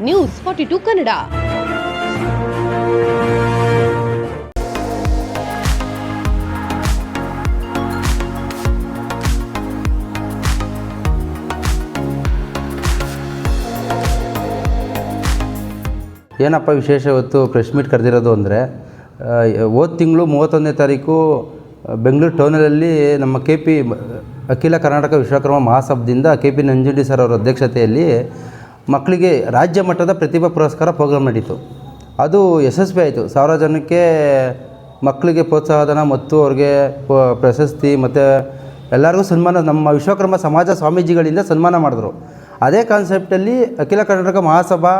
News 42 Kannada. ಏನಪ್ಪ ವಿಶೇಷ ಇವತ್ತು ಪ್ರೆಸ್ ಮೀಟ್ ಕರೆದಿರೋದು ಅಂದರೆ, ಹೋದ ತಿಂಗಳು 31ನೇ ತಾರೀಕು ಬೆಂಗಳೂರು ಟೌನಲ್ಲಿ ನಮ್ಮ KP ಅಖಿಲ ಕರ್ನಾಟಕ ವಿಶ್ವಕರ್ಮ ಮಹಾಸಭಾದಿಂದ KP ನಂಜುಂಡಿ ಸರ್ ಅವರ ಅಧ್ಯಕ್ಷತೆಯಲ್ಲಿ ಮಕ್ಕಳಿಗೆ ರಾಜ್ಯ ಮಟ್ಟದ ಪ್ರತಿಭಾ ಪುರಸ್ಕಾರ ಪ್ರೋಗ್ರಾಮ್ ನಡೀತು. ಅದು ಯಶಸ್ವಿ ಆಯಿತು. 1000 ಜನಕ್ಕೆ ಮಕ್ಕಳಿಗೆ ಪ್ರೋತ್ಸಾಹಧನ ಮತ್ತು ಅವ್ರಿಗೆ ಪ್ರಶಸ್ತಿ ಮತ್ತು ಎಲ್ಲರಿಗೂ ಸನ್ಮಾನ ನಮ್ಮ ವಿಶ್ವಕರ್ಮ ಸಮಾಜ ಸ್ವಾಮೀಜಿಗಳಿಂದ ಸನ್ಮಾನ ಮಾಡಿದ್ರು. ಅದೇ ಕಾನ್ಸೆಪ್ಟಲ್ಲಿ ಅಖಿಲ ಕರ್ನಾಟಕ ಮಹಾಸಭಾ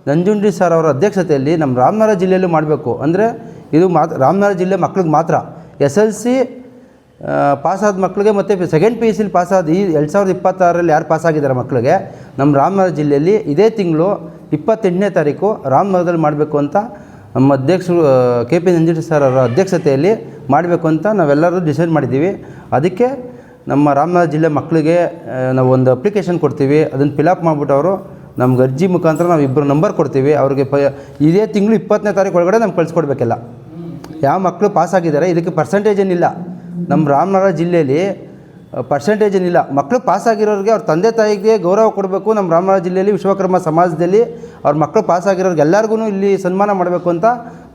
ನಂಜುಂಡಿ ಸರ್ ಅವರ ಅಧ್ಯಕ್ಷತೆಯಲ್ಲಿ ನಮ್ಮ ರಾಮನಗರ ಜಿಲ್ಲೆಯಲ್ಲೂ ಮಾಡಬೇಕು. ಅಂದರೆ ಇದು ರಾಮನಗರ ಜಿಲ್ಲೆ ಮಕ್ಳಿಗೆ ಮಾತ್ರ SLC ಪಾಸಾದ ಮಕ್ಕಳಿಗೆ ಮತ್ತು ಸೆಕೆಂಡ್ PUC ಪಾಸಾದ ಈ 2026ರಲ್ಲಿ ಯಾರು ಪಾಸಾಗಿದ್ದಾರೆ ಮಕ್ಕಳಿಗೆ ನಮ್ಮ ರಾಮನಗರ ಜಿಲ್ಲೆಯಲ್ಲಿ ಇದೇ ತಿಂಗಳು 28ನೇ ತಾರೀಕು ರಾಮನಗರದಲ್ಲಿ ಮಾಡಬೇಕು ಅಂತ ನಮ್ಮ ಅಧ್ಯಕ್ಷರು KP ನಂಜುಂಡಿ ಸರ್ ಅವರ ಅಧ್ಯಕ್ಷತೆಯಲ್ಲಿ ಮಾಡಬೇಕು ಅಂತ ನಾವೆಲ್ಲರೂ ಡಿಸೈಡ್ ಮಾಡಿದ್ದೀವಿ. ಅದಕ್ಕೆ ನಮ್ಮ ರಾಮನಗರ ಜಿಲ್ಲೆ ಮಕ್ಕಳಿಗೆ ನಾವು ಒಂದು ಅಪ್ಲಿಕೇಶನ್ ಕೊಡ್ತೀವಿ. ಅದನ್ನು ಫಿಲಪ್ ಮಾಡಿಬಿಟ್ಟು ಅವರು ನಮ್ಗೆ ಅರ್ಜಿ ಮುಖಾಂತರ ನಾವು 2 ನಂಬರ್ ಕೊಡ್ತೀವಿ. ಅವ್ರಿಗೆ ಇದೇ ತಿಂಗಳು 20ನೇ ತಾರೀಕು ಒಳಗಡೆ ನಮ್ಗೆ ಕಳಿಸ್ಕೊಡ್ಬೇಕೆಲ್ಲ. ಯಾವ ಮಕ್ಕಳು ಪಾಸಾಗಿದ್ದಾರೆ ಇದಕ್ಕೆ ಪರ್ಸೆಂಟೇಜ್ ಏನಿಲ್ಲ. ನಮ್ಮ ರಾಮನಗರ ಜಿಲ್ಲೆಯಲ್ಲಿ ಪರ್ಸೆಂಟೇಜ್ ಏನಿಲ್ಲ. ಮಕ್ಕಳು ಪಾಸಾಗಿರೋರಿಗೆ ಅವ್ರ ತಂದೆ ತಾಯಿಗೆ ಗೌರವ ಕೊಡಬೇಕು. ನಮ್ಮ ರಾಮನಗರ ಜಿಲ್ಲೆಯಲ್ಲಿ ವಿಶ್ವಕರ್ಮ ಸಮಾಜದಲ್ಲಿ ಅವ್ರ ಮಕ್ಕಳು ಪಾಸಾಗಿರೋರಿಗೆ ಎಲ್ಲರಿಗೂ ಇಲ್ಲಿ ಸನ್ಮಾನ ಮಾಡಬೇಕು ಅಂತ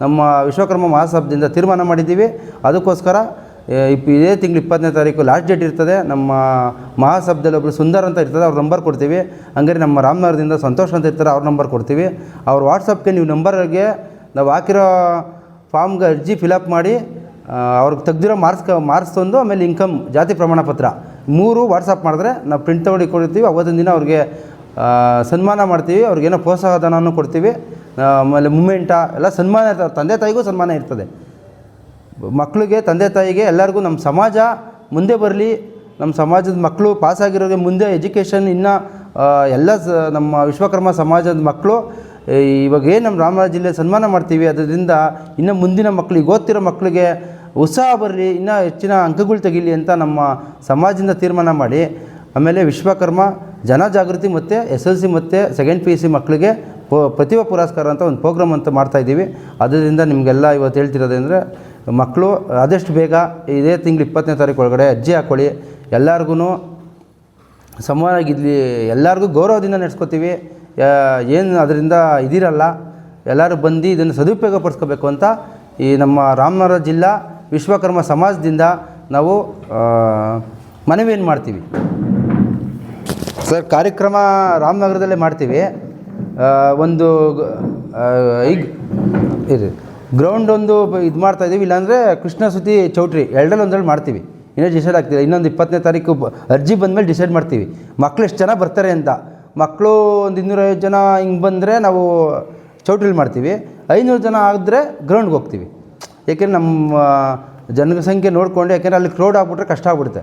ನಮ್ಮ ವಿಶ್ವಕರ್ಮ ಮಹಾಸಭಾದಿಂದ ತೀರ್ಮಾನ ಮಾಡಿದ್ದೀವಿ. ಅದಕ್ಕೋಸ್ಕರ ಇದೇ ತಿಂಗಳು 20ನೇ ತಾರೀಕು ಲಾಸ್ಟ್ ಡೇಟ್ ಇರ್ತದೆ. ನಮ್ಮ ಮಹಾಸಭಾದಲ್ಲಿ ಒಬ್ಬರು ಸುಂದರ್ ಅಂತ ಇರ್ತದೆ, ಅವ್ರ ನಂಬರ್ ಕೊಡ್ತೀವಿ. ಹಂಗಾರೆ ನಮ್ಮ ರಾಮನಗರದಿಂದ ಸಂತೋಷ್ ಅಂತ ಇರ್ತಾರೆ, ಅವ್ರ ನಂಬರ್ ಕೊಡ್ತೀವಿ. ಅವ್ರ ವಾಟ್ಸಪ್ಗೆ ನೀವು ನಂಬರ್ಗೆ ನಾವು ಹಾಕಿರೋ ಫಾರ್ಮ್ಗೆ ಅರ್ಜಿ ಫಿಲಪ್ ಮಾಡಿ ಅವ್ರಿಗೆ ತೆಗ್ದಿರೋ ಮಾರ್ಕ್ಸ್ ತಂದು ಆಮೇಲೆ ಇನ್ಕಮ್ ಜಾತಿ ಪ್ರಮಾಣ ಪತ್ರ 3 ವಾಟ್ಸಪ್ ಮಾಡಿದ್ರೆ ನಾವು ಪ್ರಿಂಟ್ ತೊಗೊಂಡು ಕೊಡ್ತೀವಿ. ಅವತ್ತಿನ ದಿನ ಅವ್ರಿಗೆ ಸನ್ಮಾನ ಮಾಡ್ತೀವಿ. ಅವ್ರಿಗೇನೋ ಪ್ರೋತ್ಸಾಹಧನವನ್ನು ಕೊಡ್ತೀವಿ. ಆಮೇಲೆ ಮೂಮೆಂಟ ಎಲ್ಲ ಸನ್ಮಾನ ಇರ್ತದೆ. ತಂದೆ ತಾಯಿಗೂ ಸನ್ಮಾನ ಇರ್ತದೆ. ಮಕ್ಕಳಿಗೆ ತಂದೆ ತಾಯಿಗೆ ಎಲ್ಲರಿಗೂ ನಮ್ಮ ಸಮಾಜ ಮುಂದೆ ಬರಲಿ. ನಮ್ಮ ಸಮಾಜದ ಮಕ್ಕಳು ಪಾಸಾಗಿರೋರಿಗೆ ಮುಂದೆ ಎಜುಕೇಷನ್ ಇನ್ನೂ ಎಲ್ಲ ನಮ್ಮ ವಿಶ್ವಕರ್ಮ ಸಮಾಜದ ಮಕ್ಕಳು ಇವಾಗ ಏನು ನಮ್ಮ ರಾಮನಗರ ಜಿಲ್ಲೆ ಸನ್ಮಾನ ಮಾಡ್ತೀವಿ. ಅದರಿಂದ ಇನ್ನು ಮುಂದಿನ ಮಕ್ಕಳಿಗೆ ಓದ್ತಿರೋ ಮಕ್ಕಳಿಗೆ ಉತ್ಸಾಹ ಬರಲಿ, ಇನ್ನೂ ಹೆಚ್ಚಿನ ಅಂಕಗಳು ತೆಗೀಲಿ ಅಂತ ನಮ್ಮ ಸಮಾಜದಿಂದ ತೀರ್ಮಾನ ಮಾಡಿ ಆಮೇಲೆ ವಿಶ್ವಕರ್ಮ ಜನಜಾಗೃತಿ ಮತ್ತು SLC ಮತ್ತು ಸೆಕೆಂಡ್ PUC ಮಕ್ಕಳಿಗೆ ಪ್ರತಿಭಾ ಪುರಸ್ಕಾರ ಅಂತ ಒಂದು ಪ್ರೋಗ್ರಾಮ್ ಅಂತ ಮಾಡ್ತಾಯಿದ್ದೀವಿ. ಅದರಿಂದ ನಿಮಗೆಲ್ಲ ಇವತ್ತು ಹೇಳ್ತಿರೋದಂದರೆ ಮಕ್ಕಳು ಆದಷ್ಟು ಬೇಗ ಇದೇ ತಿಂಗಳು 20ನೇ ತಾರೀಕು ಒಳಗಡೆ ಅರ್ಜಿ ಹಾಕ್ಕೊಳ್ಳಿ. ಎಲ್ಲರಿಗೂ ಸಮಾನವಾಗಿರಲಿ, ಎಲ್ಲರಿಗೂ ಗೌರವದಿಂದ ನಡೆಸ್ಕೊತೀವಿ. ಏನು ಅದರಿಂದ ಇದಿರಲ್ಲ, ಎಲ್ಲರೂ ಬಂದು ಇದನ್ನು ಸದುಪಯೋಗ ಪಡಿಸ್ಕೋಬೇಕು ಅಂತ ಈ ನಮ್ಮ ರಾಮನಗರ ಜಿಲ್ಲಾ ವಿಶ್ವಕರ್ಮ ಸಮಾಜದಿಂದ ನಾವು ಮನವಿಯನ್ನು ಮಾಡ್ತೀವಿ. ಸರ್, ಕಾರ್ಯಕ್ರಮ ರಾಮನಗರದಲ್ಲೇ ಮಾಡ್ತೀವಿ. ಒಂದು ಈಗ ಗ್ರೌಂಡ್ ಒಂದು ಇದು ಮಾಡ್ತಾಯಿದ್ದೀವಿ. ಇಲ್ಲಾಂದರೆ ಕೃಷ್ಣ ಸುತಿ ಚೌಟ್ರಿ ಎರಡರಲ್ಲಿ ಒಂದರಲ್ಲಿ ಮಾಡ್ತೀವಿ. ಇನ್ನೂ ಡಿಸೈಡ್ ಆಗ್ತಿದೆ. ಇನ್ನೊಂದು 20ನೇ ತಾರೀಕು ಅರ್ಜಿ ಬಂದಮೇಲೆ ಡಿಸೈಡ್ ಮಾಡ್ತೀವಿ ಮಕ್ಕಳು ಎಷ್ಟು ಜನ ಬರ್ತಾರೆ ಅಂತ. ಮಕ್ಕಳು ಒಂದು 250 ಜನ ಹಿಂಗೆ ಬಂದರೆ ನಾವು ಚೌಟ್ರಿಲಿ ಮಾಡ್ತೀವಿ. 500 ಜನ ಆದರೆ ಗ್ರೌಂಡ್ಗೆ ಹೋಗ್ತೀವಿ. ಏಕೆಂದರೆ ನಮ್ಮ ಜನಸಂಖ್ಯೆ ನೋಡಿಕೊಂಡು, ಯಾಕೆಂದರೆ ಅಲ್ಲಿ ಕ್ರೌಡ್ ಆಗಿಬಿಟ್ರೆ ಕಷ್ಟ ಆಗ್ಬಿಡುತ್ತೆ.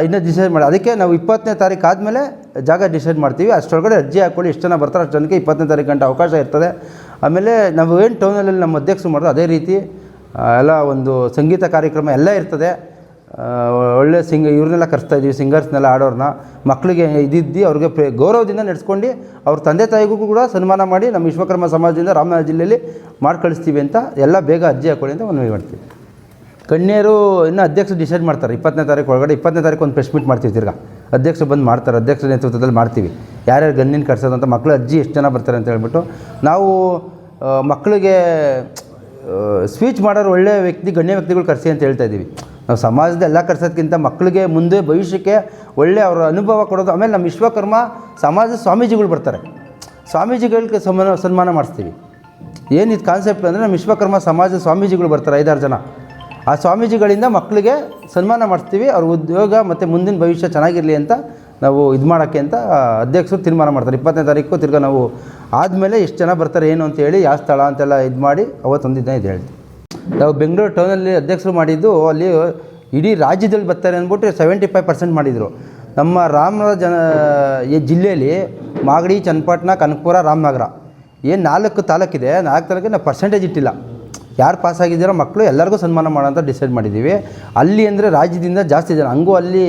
ಇನ್ನೂ ಡಿಸೈಡ್ ಮಾಡಿ ಅದಕ್ಕೆ ನಾವು 20ನೇ ತಾರೀಕು ಆದಮೇಲೆ ಜಾಗ ಡಿಸೈಡ್ ಮಾಡ್ತೀವಿ. ಅಷ್ಟರೊಳಗಡೆ ಅರ್ಜಿ ಹಾಕ್ಕೊಳ್ಳಿ. ಎಷ್ಟು ಜನ ಬರ್ತಾರೆ ಅಷ್ಟು ಜನಕ್ಕೆ 20ನೇ ತಾರೀಕು ಗಂಟೆ ಅವಕಾಶ ಇರ್ತದೆ. ಆಮೇಲೆ ನಾವು ಏನು ಟೌನಲ್ಲಿ ನಮ್ಮ ಅಧ್ಯಕ್ಷರು ಮಾಡೋದು ಅದೇ ರೀತಿ ಎಲ್ಲ ಒಂದು ಸಂಗೀತ ಕಾರ್ಯಕ್ರಮ ಎಲ್ಲ ಇರ್ತದೆ. ಒಳ್ಳೆ ಇವ್ರನ್ನೆಲ್ಲ ಕರೆಸ್ತಾಯಿದ್ದೀವಿ, ಸಿಂಗರ್ಸ್ನೆಲ್ಲ ಆಡೋರನ್ನ. ಮಕ್ಕಳಿಗೆ ಇದ್ದಿದ್ದು ಅವ್ರಿಗೆ ಗೌರವದಿಂದ ನಡೆಸ್ಕೊಂಡು ಅವ್ರ ತಂದೆ ತಾಯಿಗೂ ಕೂಡ ಸನ್ಮಾನ ಮಾಡಿ ನಮ್ಮ ವಿಶ್ವಕರ್ಮ ಸಮಾಜದಿಂದ ರಾಮನಗರ ಜಿಲ್ಲೆಯಲ್ಲಿ ಮಾಡಿ ಕಳಿಸ್ತೀವಿ ಅಂತ ಎಲ್ಲ ಬೇಗ ಅರ್ಜಿ ಹಾಕ್ಕೊಳ್ಳಿ ಅಂತ ಮನವಿ ಮಾಡ್ತೀವಿ. ಗಣ್ಯರು ಇನ್ನೂ ಅಧ್ಯಕ್ಷರು ಡಿಸೈಡ್ ಮಾಡ್ತಾರೆ 20ನೇ ತಾರೀಕು ಒಳಗಡೆ. 20ನೇ ತಾರೀಕು ಒಂದು ಪ್ರೆಸ್ ಮೀಟ್ ಮಾಡ್ತೀವಿ. ತಿರ್ಗಾ ಅಧ್ಯಕ್ಷರು ಬಂದು ಮಾಡ್ತಾರೆ. ಅಧ್ಯಕ್ಷರ ನೇತೃತ್ವದಲ್ಲಿ ಮಾಡ್ತೀವಿ. ಯಾರ್ಯಾರು ಗಣ್ಯನ ಕರ್ಸೋದು ಅಂತ, ಮಕ್ಕಳು ಅರ್ಜಿ ಎಷ್ಟು ಜನ ಬರ್ತಾರೆ ಅಂತ ಹೇಳ್ಬಿಟ್ಟು ನಾವು ಮಕ್ಕಳಿಗೆ ಸ್ಪೀಚ್ ಮಾಡೋರು ಒಳ್ಳೆಯ ಗಣ್ಯ ವ್ಯಕ್ತಿಗಳು ಕರೆಸಿ ಅಂತ ಹೇಳ್ತಾಯಿದ್ದೀವಿ. ನಾವು ಸಮಾಜದ ಎಲ್ಲ ಕರ್ಸೋದಕ್ಕಿಂತ ಮಕ್ಕಳಿಗೆ ಮುಂದೆ ಭವಿಷ್ಯಕ್ಕೆ ಒಳ್ಳೆಯ ಅವರ ಅನುಭವ ಕೊಡೋದು. ಆಮೇಲೆ ನಮ್ಮ ವಿಶ್ವಕರ್ಮ ಸಮಾಜದ ಸ್ವಾಮೀಜಿಗಳು ಬರ್ತಾರೆ. ಸ್ವಾಮೀಜಿಗಳಿಗೆ ಸನ್ಮಾನ ಮಾಡಿಸ್ತೀವಿ. ಏನಿದು ಕಾನ್ಸೆಪ್ಟ್ ಅಂದರೆ ನಮ್ಮ ವಿಶ್ವಕರ್ಮ ಸಮಾಜದ ಸ್ವಾಮೀಜಿಗಳು ಬರ್ತಾರೆ 5-6 ಜನ. ಆ ಸ್ವಾಮೀಜಿಗಳಿಂದ ಮಕ್ಕಳಿಗೆ ಸನ್ಮಾನ ಮಾಡಿಸ್ತೀವಿ. ಅವ್ರ ಉದ್ಯೋಗ ಮತ್ತು ಮುಂದಿನ ಭವಿಷ್ಯ ಚೆನ್ನಾಗಿರಲಿ ಅಂತ ನಾವು ಇದು ಮಾಡೋಕ್ಕೆ ಅಂತ ಅಧ್ಯಕ್ಷರು ತೀರ್ಮಾನ ಮಾಡ್ತಾರೆ. 20ನೇ ತಾರೀಕು ತಿರ್ಗಿ ನಾವು ಆದಮೇಲೆ ಎಷ್ಟು ಜನ ಬರ್ತಾರೆ ಏನು ಅಂತೇಳಿ ಯಾವ ಸ್ಥಳ ಅಂತೆಲ್ಲ ಇದು ಮಾಡಿ ಅವತ್ತೊಂದು ದಿನ ಇದು ಹೇಳ್ತೀವಿ. ನಾವು ಬೆಂಗಳೂರು ಟೌನಲ್ಲಿ ಅಧ್ಯಕ್ಷರು ಮಾಡಿದ್ದು ಅಲ್ಲಿ ಇಡೀ ರಾಜ್ಯದಲ್ಲಿ ಬರ್ತಾರೆ ಅಂದ್ಬಿಟ್ಟು 75% ಮಾಡಿದರು. ನಮ್ಮ ರಾಮನಗರ ಜಿಲ್ಲೆಯಲ್ಲಿ ಮಾಗಡಿ, ಚನ್ನಪಟ್ಟಣ, ಕನಕಪುರ, ರಾಮನಗರ ಏನು 4 ತಾಲೂಕಿದೆ. 4 ತಾಲೂಕಿಗೆ ನಾವು ಪರ್ಸೆಂಟೇಜ್ ಇಟ್ಟಿಲ್ಲ. ಯಾರು ಪಾಸಾಗಿದ್ದಾರೋ ಮಕ್ಕಳು ಎಲ್ಲರಿಗೂ ಸನ್ಮಾನ ಮಾಡೋಂಥ ಡಿಸೈಡ್ ಮಾಡಿದ್ದೀವಿ. ಅಲ್ಲಿ ಅಂದರೆ ರಾಜ್ಯದಿಂದ ಜಾಸ್ತಿ ಜನ, ಹಂಗೂ ಅಲ್ಲಿ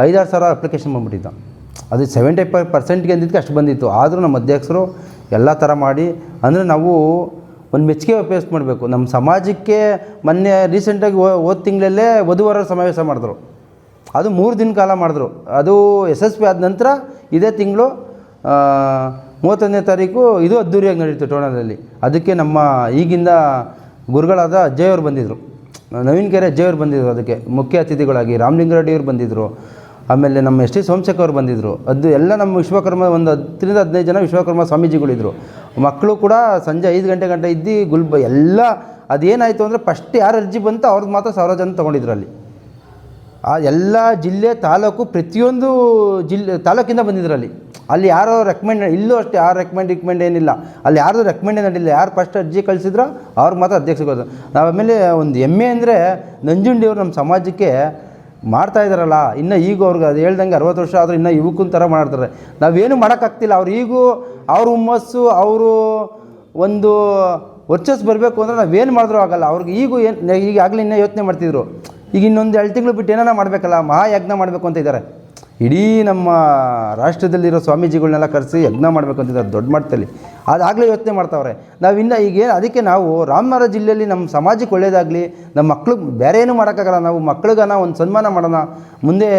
5-6 ಸಾವಿರ ಅಪ್ಲಿಕೇಶನ್ ಬಂದುಬಿಟ್ಟಿದ್ದು. ಅದು 75% ಅಂದಿದ್ದಕ್ಕೆ ಅಷ್ಟು ಬಂದಿತ್ತು. ಆದರೂ ನಮ್ಮ ಅಧ್ಯಕ್ಷರು ಎಲ್ಲ ಥರ ಮಾಡಿ, ಅಂದರೆ ನಾವು ಒಂದು ಮೆಚ್ಚುಗೆ ವ್ಯಕ್ತ ಮಾಡಬೇಕು. ನಮ್ಮ ಸಮಾಜಕ್ಕೆ ಮೊನ್ನೆ ರೀಸೆಂಟಾಗಿ ಹೋದ ತಿಂಗಳಲ್ಲೇ ವಧುವರರ ಸಮಾವೇಶ ಮಾಡಿದ್ರು. ಅದು 3 ದಿನ ಕಾಲ ಮಾಡಿದ್ರು. ಅದು ಯಶಸ್ವಿ ಆದ ನಂತರ ಇದೇ ತಿಂಗಳು 31ನೇ ತಾರೀಕು ಇದು ಅದ್ದೂರಿಯಾಗಿ ನಡೀತು ಟೋರ್ನಮೆಂಟಲ್ಲಿ. ಅದಕ್ಕೆ ನಮ್ಮ ಈಗಿಂದ ಗುರುಗಳಾದ ಅಜ್ಜಯ್ ಅವರು ಬಂದಿದ್ದರು, ನವೀನ್ ಕೆರೆ ಅಜ್ಜಯ್ ಅವರು ಬಂದಿದ್ದರು. ಅದಕ್ಕೆ ಮುಖ್ಯ ಅತಿಥಿಗಳಾಗಿ ರಾಮಲಿಂಗಾರೆಡ್ಡಿ ಅವರು ಬಂದಿದ್ದರು. ಆಮೇಲೆ ನಮ್ಮ ಎಸ್ ಟಿ ಸೋಮಶೇಖರ್ ಅವರು ಬಂದಿದ್ದರು. ಅದು ಎಲ್ಲ ನಮ್ಮ ವಿಶ್ವಕರ್ಮ ಒಂದು 10ರಿಂದ 15 ಜನ ವಿಶ್ವಕರ್ಮ ಸ್ವಾಮೀಜಿಗಳಿದ್ದರು. ಮಕ್ಕಳು ಕೂಡ ಸಂಜೆ 5 ಗಂಟೆ ಇದ್ದು ಎಲ್ಲ ಅದೇನಾಯಿತು ಅಂದರೆ ಫಸ್ಟ್ ಯಾರು ಅರ್ಜಿ ಬಂತು ಅವ್ರದ್ದು ಮಾತ್ರ 1000 ಜನ ತೊಗೊಂಡಿದ್ರು. ಅಲ್ಲಿ ಆ ಎಲ್ಲ ಜಿಲ್ಲೆ ತಾಲೂಕು ಪ್ರತಿಯೊಂದು ತಾಲೂಕಿಂದ ಬಂದಿದ್ರು. ಅಲ್ಲಿ ಯಾರೋ ರೆಕಮೆಂಡ್, ಇಲ್ಲೂ ಅಷ್ಟೇ ಯಾರು ರೆಕಮೆಂಡ್ ಏನಿಲ್ಲ, ಅಲ್ಲಿ ಯಾರ್ದು ರೆಕಮೆಂಡೇ ನಡೀಲ್ಲ. ಯಾರು ಫಸ್ಟ್ ಅರ್ಜಿ ಕಳಿಸಿದ್ರೋ ಅವ್ರಿಗೆ ಮಾತ್ರ ಅಧ್ಯಕ್ಷರು. ನಾವು ಆಮೇಲೆ ಒಂದು ಹೆಮ್ಮೆ ಅಂದರೆ ನಂಜುಂಡಿಯವರು ನಮ್ಮ ಸಮಾಜಕ್ಕೆ ಮಾಡ್ತಾಯಿದ್ದಾರಲ್ಲ, ಇನ್ನು ಈಗ ಅವ್ರಿಗೆ ಅದು ಹೇಳ್ದಂಗೆ 60 ವರ್ಷ ಆದರೂ ಇನ್ನೂ ಯುವಕನ ಥರ ಮಾಡ್ತಾರೆ. ನಾವೇನು ಮಾಡೋಕ್ಕಾಗ್ತಿಲ್ಲ. ಅವ್ರು ಈಗೂ ಅವ್ರ ಹುಮ್ಮಸ್ಸು, ಅವರು ಒಂದು ವರ್ಚಸ್ಸು ಬರಬೇಕು ಅಂದರೆ ನಾವೇನು ಮಾಡಿದ್ರೂ ಆಗಲ್ಲ. ಅವ್ರಿಗೆ ಈಗಾಗಲೇ ಇನ್ನೂ ಯೋಚನೆ ಮಾಡ್ತಿದ್ರು, ಈಗ ಇನ್ನೊಂದು 2 ತಿಂಗಳು ಬಿಟ್ಟು ಏನಾರ ಮಾಡಬೇಕಲ್ಲ, ಮಹಾಯಜ್ಞ ಮಾಡಬೇಕು ಅಂತ ಇದ್ದಾರೆ. ಇಡೀ ನಮ್ಮ ರಾಷ್ಟ್ರದಲ್ಲಿರೋ ಸ್ವಾಮೀಜಿಗಳನ್ನೆಲ್ಲ ಕರೆಸಿ ಯಜ್ಞ ಮಾಡಬೇಕು ಅಂತಿದ್ದಾರೆ ದೊಡ್ಡ ಮಟ್ಟದಲ್ಲಿ. ಅದಾಗಲೇ ಯೋಚನೆ ಮಾಡ್ತಾವ್ರೆ. ನಾವಿನ್ನು ಈಗೇನು ಅದಕ್ಕೆ ನಾವು ರಾಮನಗರ ಜಿಲ್ಲೆಯಲ್ಲಿ ನಮ್ಮ ಸಮಾಜಕ್ಕೆ ಒಳ್ಳೆಯದಾಗಲಿ, ನಮ್ಮ ಮಕ್ಳಿಗೆ ಬೇರೆ ಏನೂ ಮಾಡೋಕ್ಕಾಗಲ್ಲ. ನಾವು ಮಕ್ಳಿಗನ ಒಂದು ಸನ್ಮಾನ ಮಾಡೋಣ, ಮುಂದೆ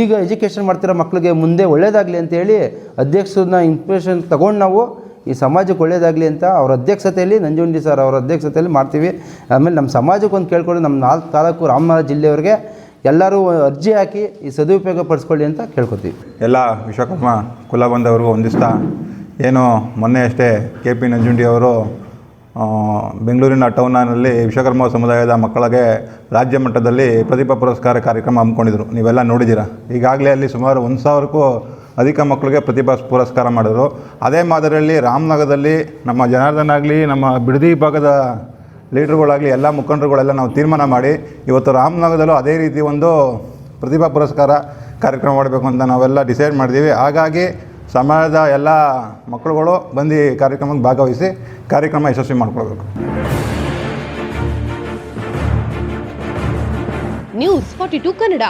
ಈಗ ಎಜುಕೇಷನ್ ಮಾಡ್ತಿರೋ ಮಕ್ಳಿಗೆ ಮುಂದೆ ಒಳ್ಳೆಯದಾಗಲಿ ಅಂತೇಳಿ ಅಧ್ಯಕ್ಷರನ್ನ ಇನ್ಸ್ಪಿರೇಷನ್ ತೊಗೊಂಡು ನಾವು ಈ ಸಮಾಜಕ್ಕೆ ಒಳ್ಳೆಯದಾಗಲಿ ಅಂತ ಅವ್ರ ಅಧ್ಯಕ್ಷತೆಯಲ್ಲಿ, ನಂಜುಂಡಿ ಸರ್ ಅವರ ಅಧ್ಯಕ್ಷತೆಯಲ್ಲಿ ಮಾಡ್ತೀವಿ. ಆಮೇಲೆ ನಮ್ಮ ಸಮಾಜಕ್ಕೆ ಒಂದು ಕೇಳ್ಕೊಂಡು ನಮ್ಮ 4 ತಾಲೂಕು ರಾಮನಗರ ಜಿಲ್ಲೆಯವ್ರಿಗೆ ಎಲ್ಲರೂ ಅರ್ಜಿ ಹಾಕಿ ಈ ಸದುಪಯೋಗ ಪಡಿಸ್ಕೊಳ್ಳಿ ಅಂತ ಕೇಳ್ಕೊತೀವಿ. ಎಲ್ಲ ವಿಶ್ವಕರ್ಮ ಕುಲ ಬಂದವ್ರಿಗೂ ಒಂದಿಸ್ತಾ, ಏನು ಮೊನ್ನೆ ಅಷ್ಟೇ KP ನಂಜುಂಡಿ ಅವರು ಬೆಂಗಳೂರಿನ ಟೌನಲ್ಲಿ ವಿಶ್ವಕರ್ಮ ಸಮುದಾಯದ ಮಕ್ಕಳಿಗೆ ರಾಜ್ಯ ಮಟ್ಟದಲ್ಲಿ ಪ್ರತಿಭಾ ಪುರಸ್ಕಾರ ಕಾರ್ಯಕ್ರಮ ಹಮ್ಮಿಕೊಂಡಿದ್ರು. ನೀವೆಲ್ಲ ನೋಡಿದ್ದೀರಾ. ಈಗಾಗಲೇ ಅಲ್ಲಿ ಸುಮಾರು 1000ಕ್ಕೂ ಅಧಿಕ ಮಕ್ಕಳಿಗೆ ಪ್ರತಿಭಾ ಪುರಸ್ಕಾರ ಮಾಡಿದ್ರು. ಅದೇ ಮಾದರಿಯಲ್ಲಿ ರಾಮನಗರದಲ್ಲಿ ನಮ್ಮ ಜನಾರ್ದನ್ ಆಗಲಿ, ನಮ್ಮ ಬಿಡದಿ ಭಾಗದ ಲೀಡರ್ಗಳಾಗಲಿ, ಎಲ್ಲ ಮುಖಂಡರುಗಳೆಲ್ಲ ನಾವು ತೀರ್ಮಾನ ಮಾಡಿ ಇವತ್ತು ರಾಮನಗರದಲ್ಲೂ ಅದೇ ರೀತಿ ಒಂದು ಪ್ರತಿಭಾ ಪುರಸ್ಕಾರ ಕಾರ್ಯಕ್ರಮ ಮಾಡಬೇಕು ಅಂತ ನಾವೆಲ್ಲ ಡಿಸೈಡ್ ಮಾಡಿದ್ದೀವಿ. ಹಾಗಾಗಿ ಸಮಾಜದ ಎಲ್ಲ ಮಕ್ಕಳುಗಳು ಬಂದು ಕಾರ್ಯಕ್ರಮಕ್ಕೆ ಭಾಗವಹಿಸಿ ಕಾರ್ಯಕ್ರಮ ಯಶಸ್ವಿ ಮಾಡಿಕೊಳ್ಬೇಕು. ನ್ಯೂಸ್ 42 ಕನ್ನಡ.